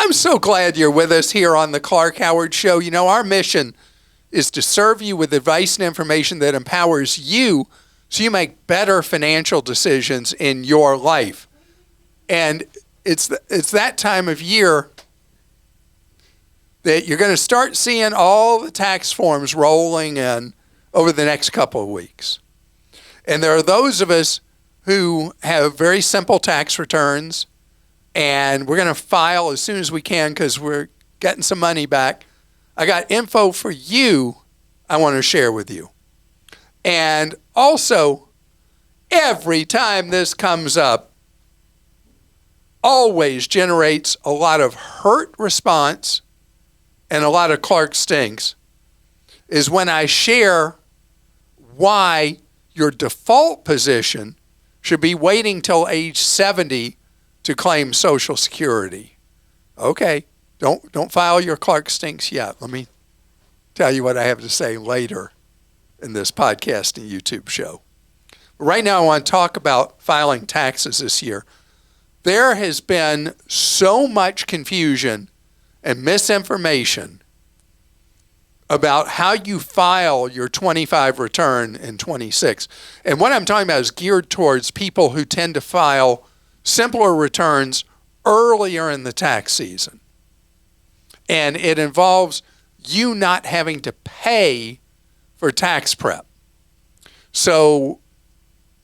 I'm so glad you're with us here on the Clark Howard Show. You know, our mission is to serve you with advice and information that empowers you so you make better financial decisions in your life. And it's that time of year that you're going to start seeing all the tax forms rolling in over the next couple of weeks. And there are those of us who have very simple tax returns, and we're going to file as soon as we can because we're getting some money back. I got info for you I want to share with you. And also, every time this comes up, always generates a lot of hurt response and a lot of Clark stinks, is when I share why your default position should be waiting till age 70 to claim Social Security. Okay, don't file your Clark stinks yet. Let me tell you what I have to say later in this podcast and YouTube show. Right now, I want to talk about filing taxes this year. There has been so much confusion and misinformation about how you file your 25 return in 26. And what I'm talking about is geared towards people who tend to file simpler returns earlier in the tax season. And it involves you not having to pay for tax prep. So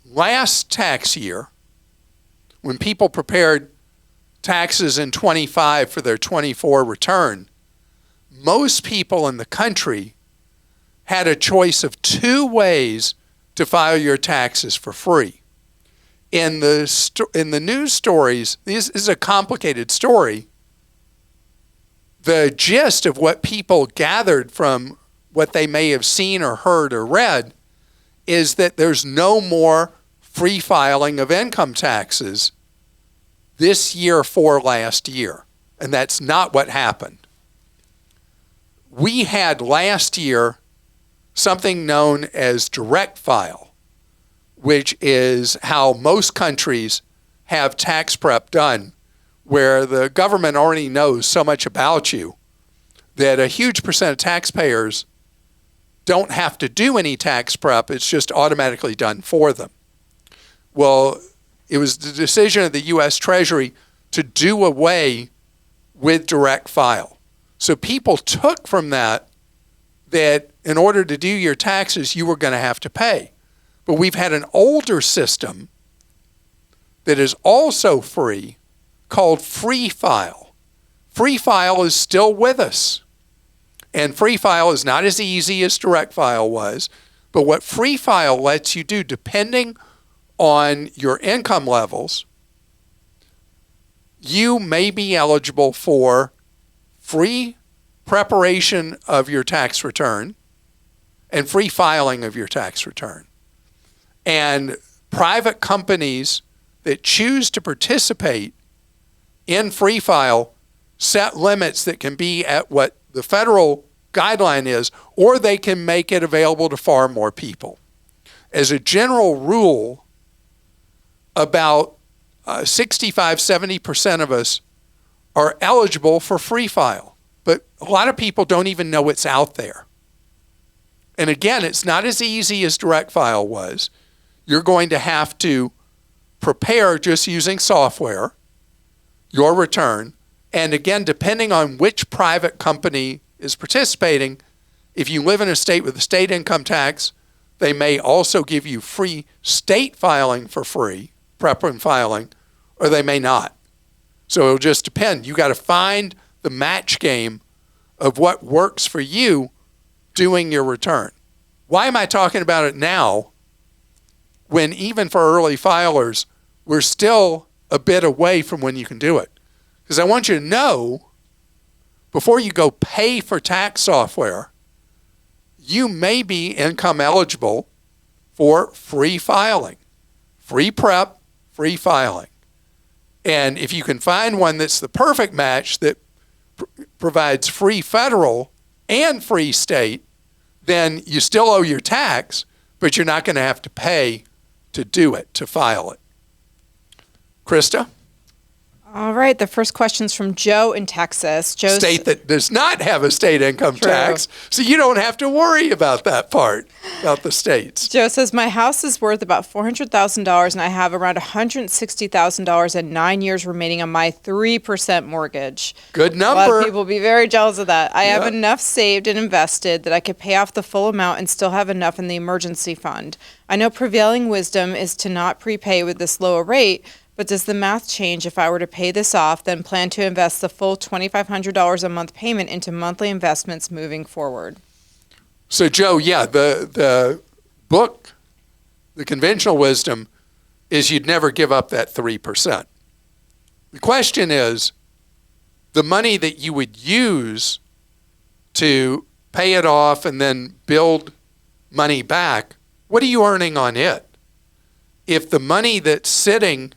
last tax year, when people prepared taxes in 25 for their 24 return, most people in the country had a choice of two ways to file your taxes for free. In the news stories, this is a complicated story. The gist of what people gathered from what they may have seen or heard or read is that there's no more free filing of income taxes this year for last year. And that's not what happened. We had last year something known as Direct File, which is how most countries have tax prep done, where the government already knows so much about you that a huge percent of taxpayers don't have to do any tax prep. It's just automatically done for them. Well, it was the decision of the U.S. Treasury to do away with Direct File. So people took from that in order to do your taxes, you were going to have to pay. But we've had an older system that is also free called Free File. Free File is still with us. And Free File is not as easy as Direct File was. But what Free File lets you do, depending on your income levels, you may be eligible for free preparation of your tax return and free filing of your tax return. And private companies that choose to participate in Free File set limits that can be at what the federal guideline is, or they can make it available to far more people. As a general rule, about 65-70% of us are eligible for Free File. But a lot of people don't even know it's out there. And again, it's not as easy as Direct File was. You're going to have to prepare just using software, your return. And again, depending on which private company is participating, if you live in a state with a state income tax, they may also give you free state filing for free, prep and filing, or they may not. So it'll just depend. You got to find the match game of what works for you doing your return. Why am I talking about it now when even for early filers, we're still a bit away from when you can do it? Because I want you to know, before you go pay for tax software, you may be income eligible for free filing, free prep, free filing. And if you can find one that's the perfect match that provides free federal and free state, then you still owe your tax, but you're not going to have to pay to do it, to file it. Krista? All right. The first question's from Joe in Texas. Joe's State that does not have a state income tax, so you don't have to worry about that part, about the states. Joe says, my house is worth about $400,000 and I have around $160,000 and 9 years remaining on my 3% mortgage. Good number. A lot of people will be very jealous of that. I have enough saved and invested that I could pay off the full amount and still have enough in the emergency fund. I know prevailing wisdom is to not prepay with this lower rate, but does the math change if I were to pay this off, then plan to invest the full $2,500 a month payment into monthly investments moving forward? So, Joe, the book, the conventional wisdom, is you'd never give up that 3%. The question is, the money that you would use to pay it off and then build money back, what are you earning on it? If the money that's sitting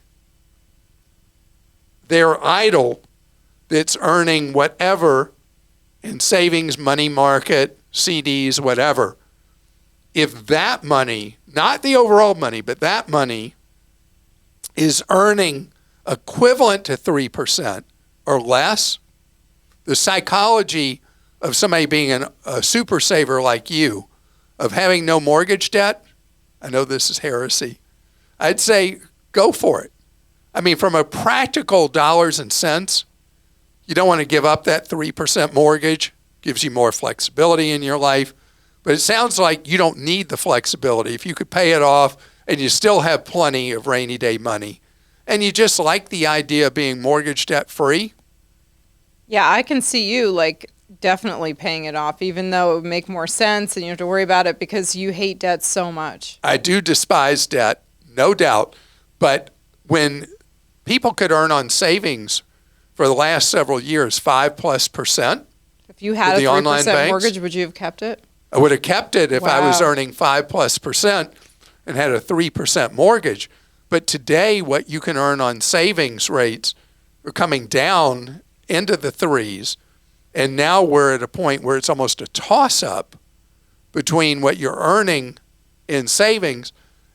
there idle, that's earning whatever in savings, money market, CDs, whatever, if that money, not the overall money, but that money is earning equivalent to 3% or less, the psychology of somebody being a super saver like you, of having no mortgage debt, I know this is heresy, I'd say go for it. I mean, from a practical dollars and cents, you don't want to give up that 3% mortgage. Gives you more flexibility in your life. But it sounds like you don't need the flexibility. If you could pay it off and you still have plenty of rainy day money, and you just like the idea of being mortgage debt free. Yeah, I can see you definitely paying it off, even though it would make more sense and you don't have to worry about it because you hate debt so much. I do despise debt, no doubt. But when people could earn on savings for the last several years 5+%. If you had a 3% mortgage, would you have kept it? I would have kept it if I was earning 5+% and had a 3% mortgage. But today, what you can earn on savings rates are coming down into the threes. And now we're at a point where it's almost a toss-up between what you're earning in savings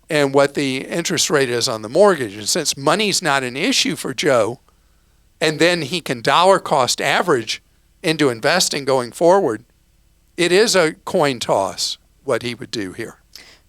and what the interest rate is on the mortgage. And since money's not an issue for Joe, and then he can dollar cost average into investing going forward, it is a coin toss what he would do here.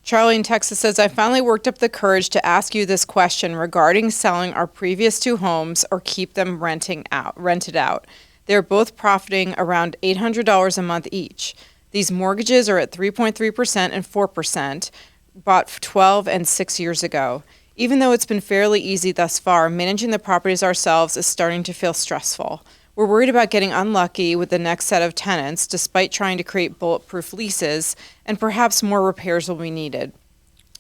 Charlie in Texas says, I finally worked up the courage to ask you this question regarding selling our previous 2 homes or keep them rented out. They're both profiting around $800 a month each. These mortgages are at 3.3% and 4%. Bought 12 and 6 years ago. Even though it's been fairly easy thus far, managing the properties ourselves is starting to feel stressful. We're worried about getting unlucky with the next set of tenants, despite trying to create bulletproof leases, and perhaps more repairs will be needed.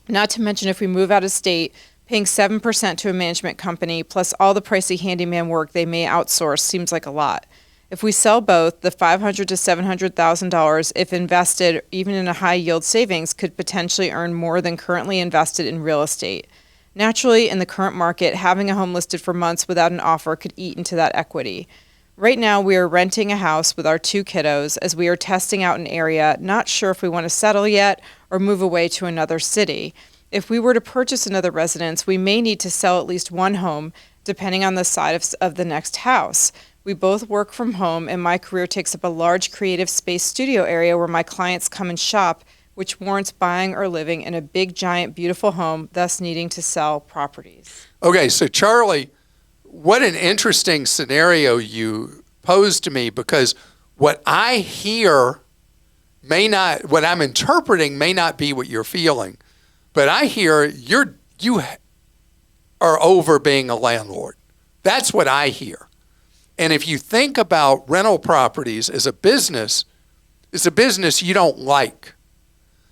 Not to mention if we move out of state, paying 7% to a management company, plus all the pricey handyman work they may outsource seems like a lot. If we sell both, the $500,000 to $700,000, if invested even in a high-yield savings, could potentially earn more than currently invested in real estate. Naturally, in the current market, having a home listed for months without an offer could eat into that equity. Right now, we are renting a house with our 2 kiddos as we are testing out an area, not sure if we want to settle yet or move away to another city. If we were to purchase another residence, we may need to sell at least one home, depending on the size of the next house. We both work from home, and my career takes up a large creative space studio area where my clients come and shop, which warrants buying or living in a big, giant, beautiful home, thus needing to sell properties. Okay, so Charlie, what an interesting scenario you posed to me, because what I hear what I'm interpreting may not be what you're feeling, but I hear you are over being a landlord. That's what I hear. And if you think about rental properties as a business, it's a business you don't like.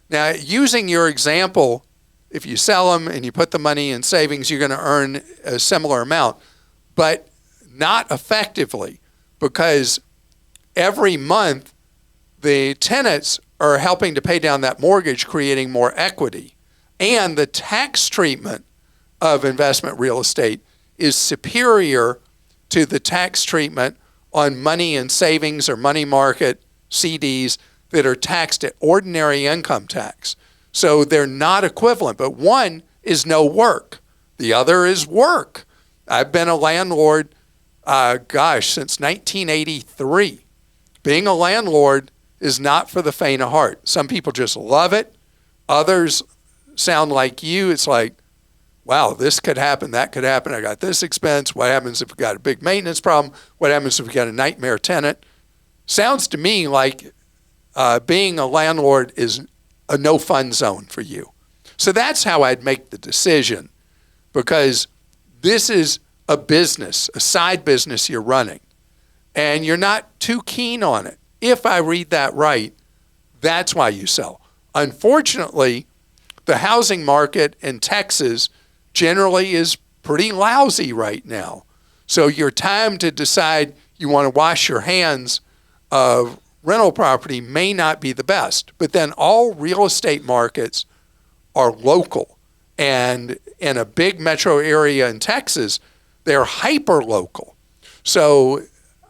Now, using your example, if you sell them and you put the money in savings, you're going to earn a similar amount, but not effectively, because every month the tenants are helping to pay down that mortgage, creating more equity. And the tax treatment of investment real estate is superior to the tax treatment on money in savings or money market CDs that are taxed at ordinary income tax. So they're not equivalent, but one is no work. The other is work. I've been a landlord since 1983. Being a landlord is not for the faint of heart. Some people just love it. Others sound like you. It's like, wow, this could happen, that could happen. I got this expense. What happens if we got a big maintenance problem? What happens if we got a nightmare tenant? Sounds to me like being a landlord is a no-fun zone for you. So that's how I'd make the decision, because this is a business, a side business you're running, and you're not too keen on it. If I read that right, that's why you sell. Unfortunately, the housing market in Texas generally is pretty lousy right now. So your time to decide you want to wash your hands of rental property may not be the best. But then all real estate markets are local. And in a big metro area in Texas, they're hyper local. So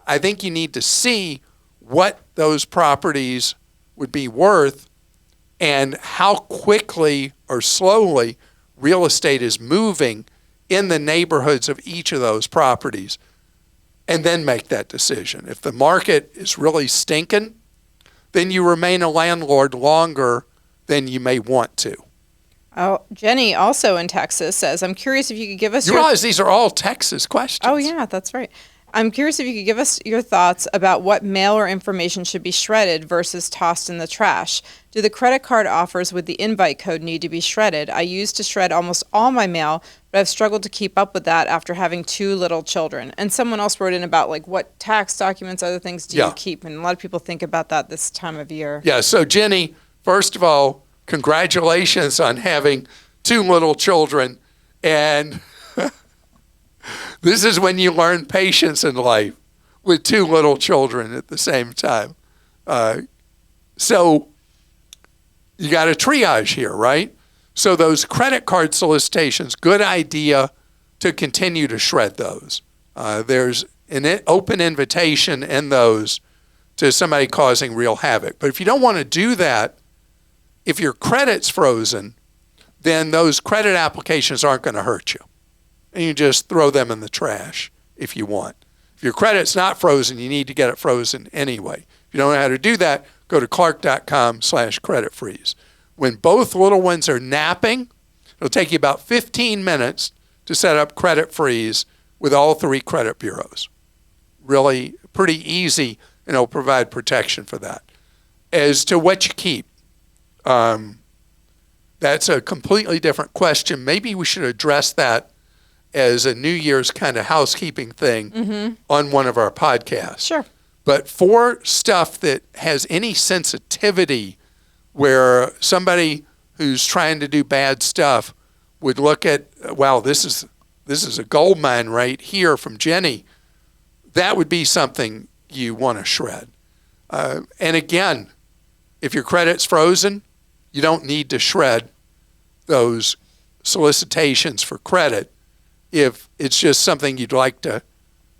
I think you need to see what those properties would be worth and how quickly or slowly real estate is moving in the neighborhoods of each of those properties, and then make that decision. If the market is really stinking, then you remain a landlord longer than you may want to. Oh, Jenny, also in Texas, says, I'm curious if you could give us You realize these are all Texas questions. Oh, yeah, that's right. I'm curious if you could give us your thoughts about what mail or information should be shredded versus tossed in the trash. Do the credit card offers with the invite code need to be shredded? I used to shred almost all my mail, but I've struggled to keep up with that after having 2 little children. And someone else wrote in about like what tax documents, other things do you keep? And a lot of people think about that this time of year. Yeah, so Jenny, first of all, congratulations on having 2 little children. And this is when you learn patience in life, with 2 little children at the same time. So you got a triage here, right? So those credit card solicitations, good idea to continue to shred those. There's an open invitation in those to somebody causing real havoc. But if you don't want to do that, if your credit's frozen, then those credit applications aren't going to hurt you. And you just throw them in the trash if you want. If your credit's not frozen, you need to get it frozen anyway. If you don't know how to do that, go to clark.com/credit freeze. When both little ones are napping, it'll take you about 15 minutes to set up credit freeze with all 3 credit bureaus. Really pretty easy, and it'll provide protection for that. As to what you keep, that's a completely different question. Maybe we should address that as a New Year's kind of housekeeping thing on one of our podcasts. Sure. But for stuff that has any sensitivity where somebody who's trying to do bad stuff would look at, wow, this is a gold mine right here from Jenny, that would be something you want to shred. And again, if your credit's frozen, you don't need to shred those solicitations for credit if it's just something you'd like to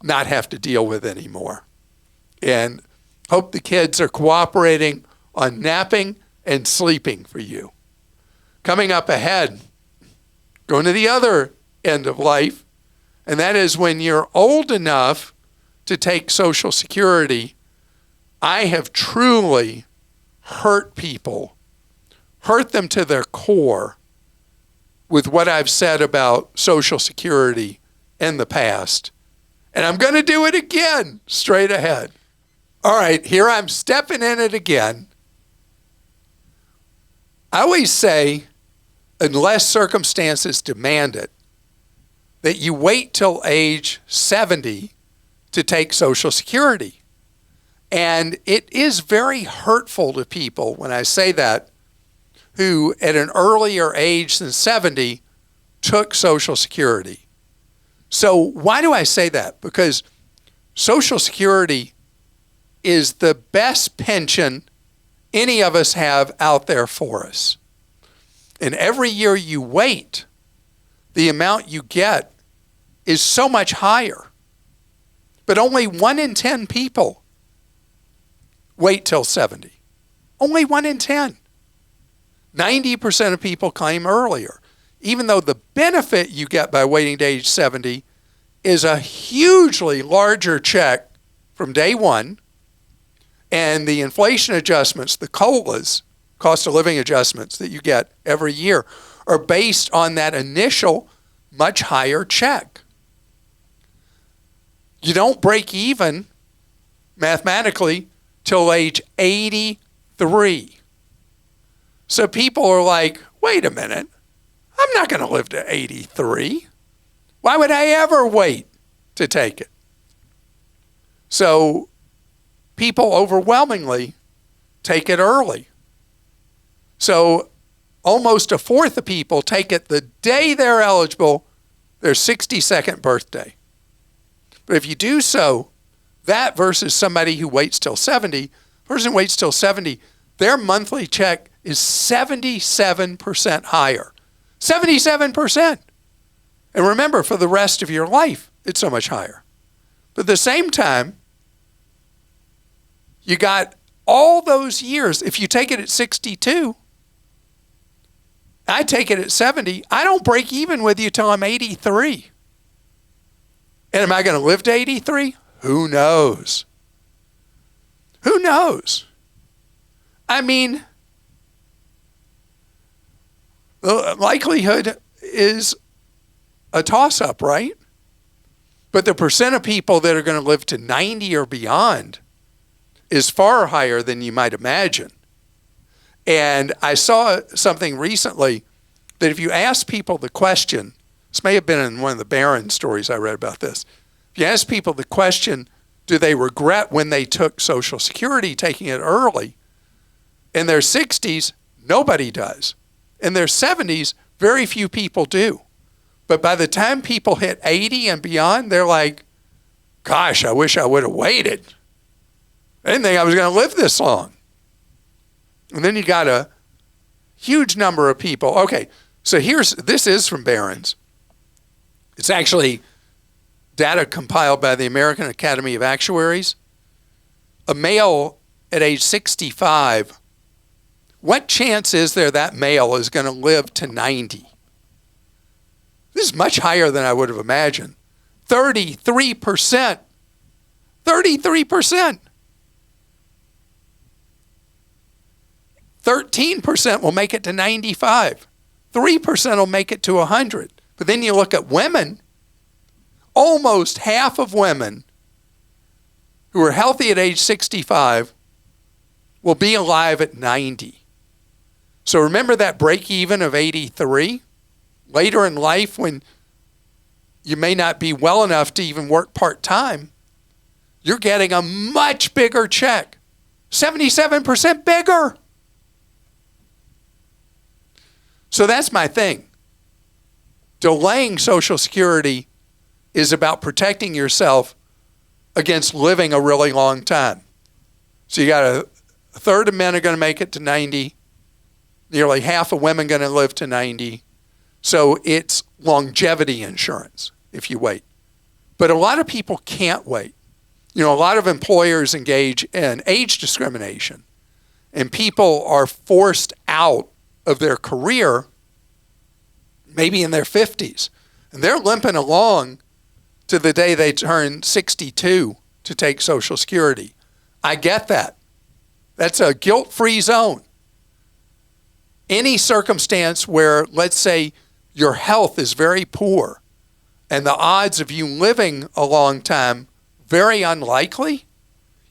not have to deal with anymore. And hope the kids are cooperating on napping and sleeping for you. Coming up ahead, going to the other end of life, and that is when you're old enough to take Social Security. I have truly hurt people, hurt them to their core with what I've said about Social Security in the past. And I'm going to do it again straight ahead. All right, here I'm stepping in it again. I always say, unless circumstances demand it, that you wait till age 70 to take Social Security. And it is very hurtful to people when I say that, who at an earlier age than 70 took Social Security. So why do I say that? Because Social Security is the best pension any of us have out there for us. And every year you wait, the amount you get is so much higher. But only 1 in 10 people wait till 70. Only 1 in 10. 90% of people claim earlier, even though the benefit you get by waiting to age 70 is a hugely larger check from day one, and the inflation adjustments, the COLAs, cost of living adjustments that you get every year, are based on that initial much higher check. You don't break even mathematically till age 83. So people are like, wait a minute, I'm not going to live to 83. Why would I ever wait to take it? So people overwhelmingly take it early. So almost a fourth of people take it the day they're eligible, their 62nd birthday. But if you do so, that versus somebody who waits till 70, person who waits till 70, their monthly check is 77% higher. 77%. And remember, for the rest of your life, it's so much higher. But at the same time, you got all those years. If you take it at 62, I take it at 70, I don't break even with you till I'm 83. And am I going to live to 83? Who knows? Who knows? I mean, the likelihood is a toss-up, right? But the percent of people that are going to live to 90 or beyond is far higher than you might imagine. And I saw something recently that if you ask people the question, this may have been in one of the Barron stories I read about this. If you ask people the question, do they regret when they took Social Security, taking it early? In their 60s, nobody does. In their 70s, very few people do. But by the time people hit 80 and beyond, they're like, gosh, I wish I would have waited. I didn't think I was going to live this long. And then you got a huge number of people. Okay, so this is from Barron's. It's actually data compiled by the American Academy of Actuaries. A male at age 65, what chance is there that male is going to live to 90? This is much higher than I would have imagined. 33%. 33%. 13% will make it to 95. 3% will make it to 100. But then you look at women, almost half of women who are healthy at age 65 will be alive at 90. So remember that break even of 83? Later in life, when you may not be well enough to even work part-time, you're getting a much bigger check. 77% bigger. So that's my thing. Delaying Social Security is about protecting yourself against living a really long time. So you got a third of men are going to make it to 90. Nearly half of women going to live to 90. So it's longevity insurance if you wait. But a lot of people can't wait. You know, a lot of employers engage in age discrimination, and people are forced out of their career maybe in their 50s. And they're limping along to the day they turn 62 to take Social Security. I get that. That's a guilt-free zone. Any circumstance where, let's say, your health is very poor and the odds of you living a long time very unlikely,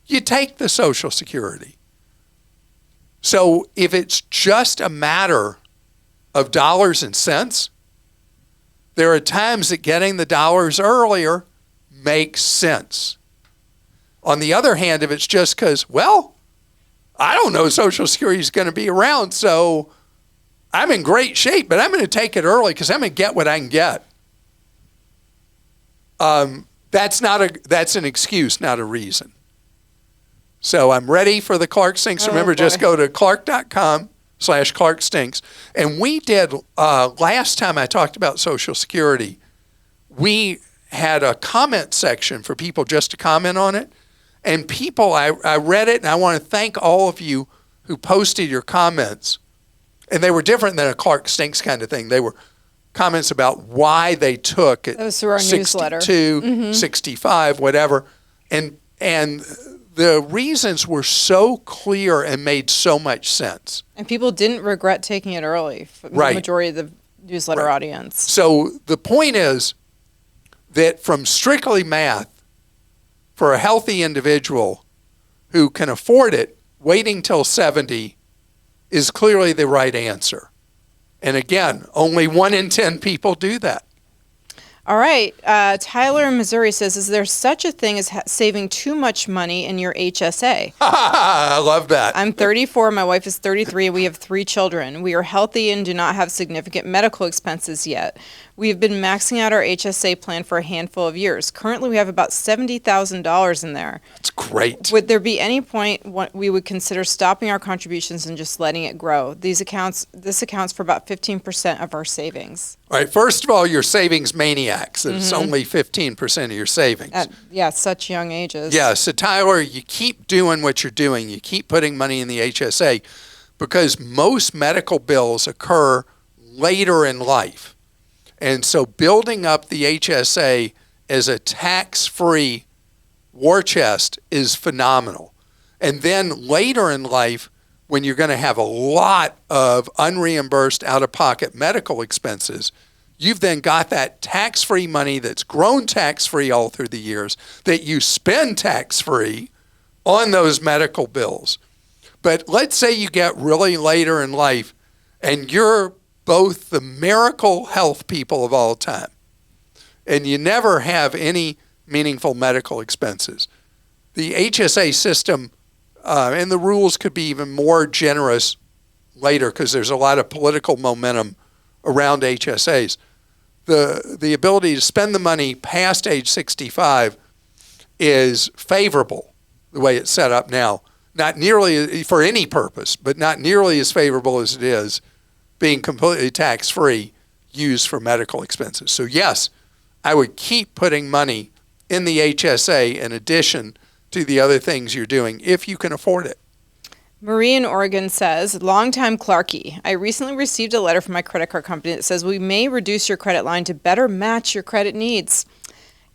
you take the Social Security. So if it's just a matter of dollars and cents, there are times that getting the dollars earlier makes sense. On the other hand, if it's just because, well, I don't know Social Security is going to be around, so I'm in great shape, but I'm going to take it early because I'm going to get what I can get. That's an excuse, not a reason. So I'm ready for the Clark Stinks. Remember, just go to clark.com/Clark Stinks. And we did, last time I talked about Social Security, we had a comment section for people just to comment on it. And people, I read it, and I want to thank all of you who posted your comments. And they were different than a Clark Stinks kind of thing. They were comments about why they took it. That was through our 62, newsletter. 65, whatever. And the reasons were so clear and made so much sense. And people didn't regret taking it early, for Right. the majority of the newsletter audience. So the point is that from strictly math, for a healthy individual who can afford it, waiting till 70 is clearly the right answer. And again, only 1 in 10 people do that. All right. Tyler in Missouri says, is there such a thing as saving too much money in your HSA? I love that. I'm 34. My wife is 33, and we have 3 children. We are healthy and do not have significant medical expenses yet. We have been maxing out our HSA plan for a handful of years. Currently, we have about $70,000 in there. That's great. Would there be any point we would consider stopping our contributions and just letting it grow? This accounts for about 15% of our savings. All right. First of all, you're savings maniacs. It's only 15% of your savings. At such young ages. Yeah. So Tyler, you keep doing what you're doing. You keep putting money in the HSA because most medical bills occur later in life. And so building up the HSA as a tax-free war chest is phenomenal. And then later in life, when you're going to have a lot of unreimbursed out-of-pocket medical expenses, you've then got that tax-free money that's grown tax-free all through the years that you spend tax-free on those medical bills. But let's say you get really later in life and you're both the miracle health people of all time, and you never have any meaningful medical expenses. The HSA system, and the rules could be even more generous later because there's a lot of political momentum around HSAs. The ability to spend the money past age 65 is favorable the way it's set up now. Not nearly for any purpose, but not nearly as favorable as it is being completely tax-free used for medical expenses. So yes, I would keep putting money in the HSA in addition to the other things you're doing if you can afford it. Marie in Oregon says, longtime Clarkie, I recently received a letter from my credit card company that says we may reduce your credit line to better match your credit needs.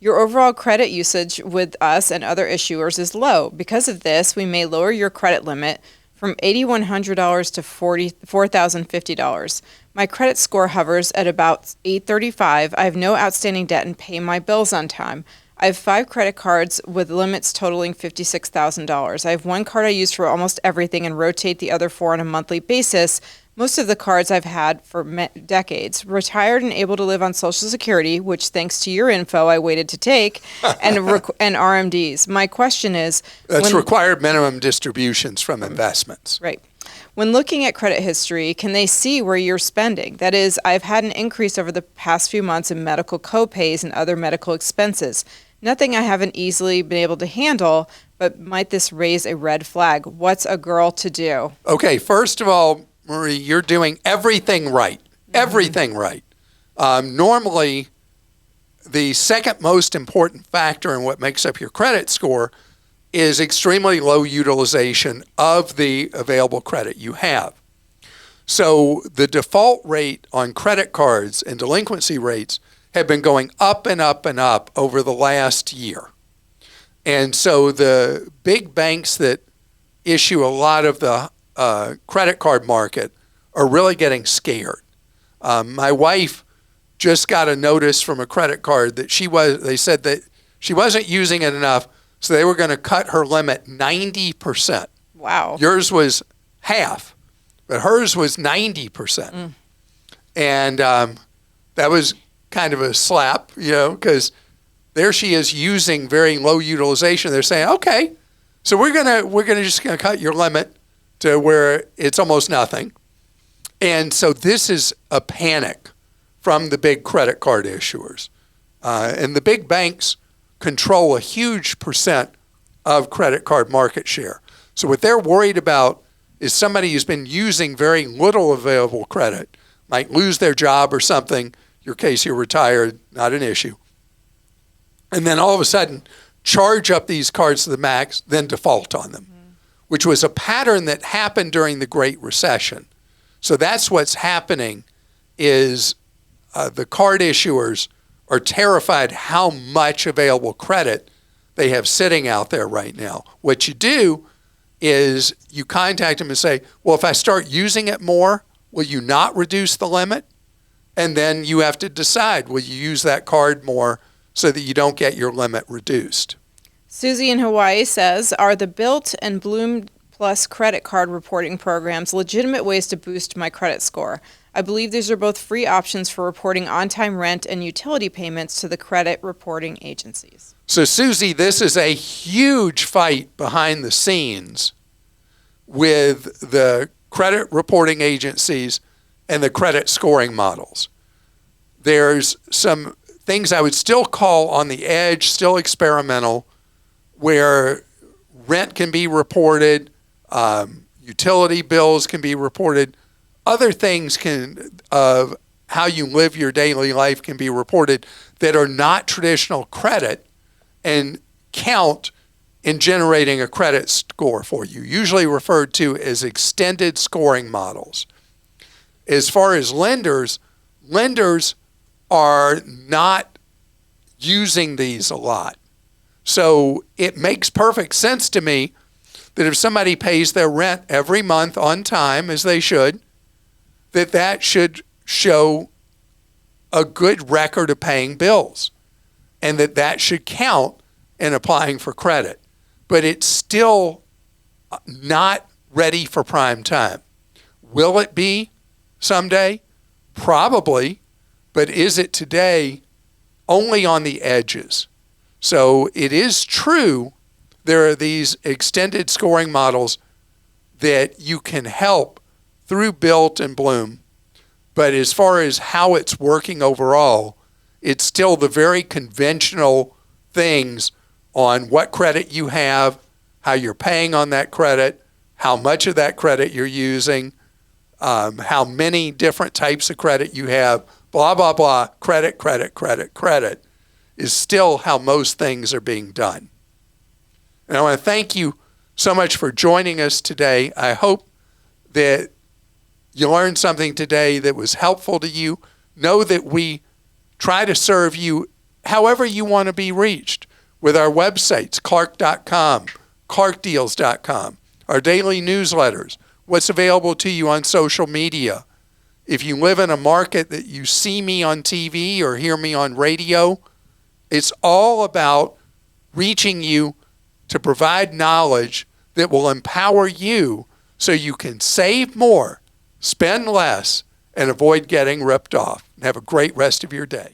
Your overall credit usage with us and other issuers is low. Because of this, we may lower your credit limit from $8,100 to $4,050. My credit score hovers at about 835. I have no outstanding debt and pay my bills on time. I have 5 credit cards with limits totaling $56,000. I have 1 card I use for almost everything and rotate the other 4 on a monthly basis. Most of the cards I've had for decades. Retired and able to live on Social Security, which thanks to your info I waited to take, and RMDs. My question is... That's required minimum distributions from investments. Right. When looking at credit history, can they see where you're spending? That is, I've had an increase over the past few months in medical co-pays and other medical expenses. Nothing I haven't easily been able to handle, but might this raise a red flag? What's a girl to do? Okay, first of all, Marie, you're doing everything right. Everything right. Normally, the second most important factor in what makes up your credit score is extremely low utilization of the available credit you have. So the default rate on credit cards and delinquency rates have been going up and up and up over the last year. And so the big banks that issue a lot of the credit card market are really getting scared. My wife just got a notice from a credit card that they said that she wasn't using it enough, so they were going to cut her limit 90%. Wow. Yours was half, but hers was 90%. And that was kind of a slap, because there she is using very low utilization. They're saying, okay, so we're gonna cut your limit to where it's almost nothing. And so this is a panic from the big credit card issuers. And the big banks control a huge percent of credit card market share. So what they're worried about is somebody who's been using very little available credit, might lose their job or something. Your case, you're retired, not an issue. And then all of a sudden, charge up these cards to the max, then default on them, which was a pattern that happened during the Great Recession. So that's what's happening is the card issuers are terrified how much available credit they have sitting out there right now. What you do is you contact them and say, well, if I start using it more, will you not reduce the limit? And then you have to decide, will you use that card more so that you don't get your limit reduced? Susie in Hawaii says, are the Bilt and Bloom Plus credit card reporting programs legitimate ways to boost my credit score? I believe these are both free options for reporting on-time rent and utility payments to the credit reporting agencies. So, Susie, this is a huge fight behind the scenes with the credit reporting agencies and the credit scoring models. There's some things I would still call on the edge, still experimental, where rent can be reported, utility bills can be reported, other things of how you live your daily life can be reported that are not traditional credit and count in generating a credit score for you, usually referred to as extended scoring models. As far as lenders are not using these a lot. So it makes perfect sense to me that if somebody pays their rent every month on time, as they should, that should show a good record of paying bills, and that should count in applying for credit. But it's still not ready for prime time. Will it be someday? Probably. But is it today? Only on the edges. So it is true there are these extended scoring models that you can help through Bilt and Bloom. But as far as how it's working overall, it's still the very conventional things on what credit you have, how you're paying on that credit, how much of that credit you're using, how many different types of credit you have, blah, blah, blah, credit is still how most things are being done. And I want to thank you so much for joining us today. I hope that you learned something today that was helpful to you. Know that we try to serve you however you want to be reached with our websites, clark.com, clarkdeals.com, our daily newsletters, what's available to you on social media. If you live in a market that you see me on TV or hear me on radio, it's all about reaching you to provide knowledge that will empower you so you can save more, spend less, and avoid getting ripped off. Have a great rest of your day.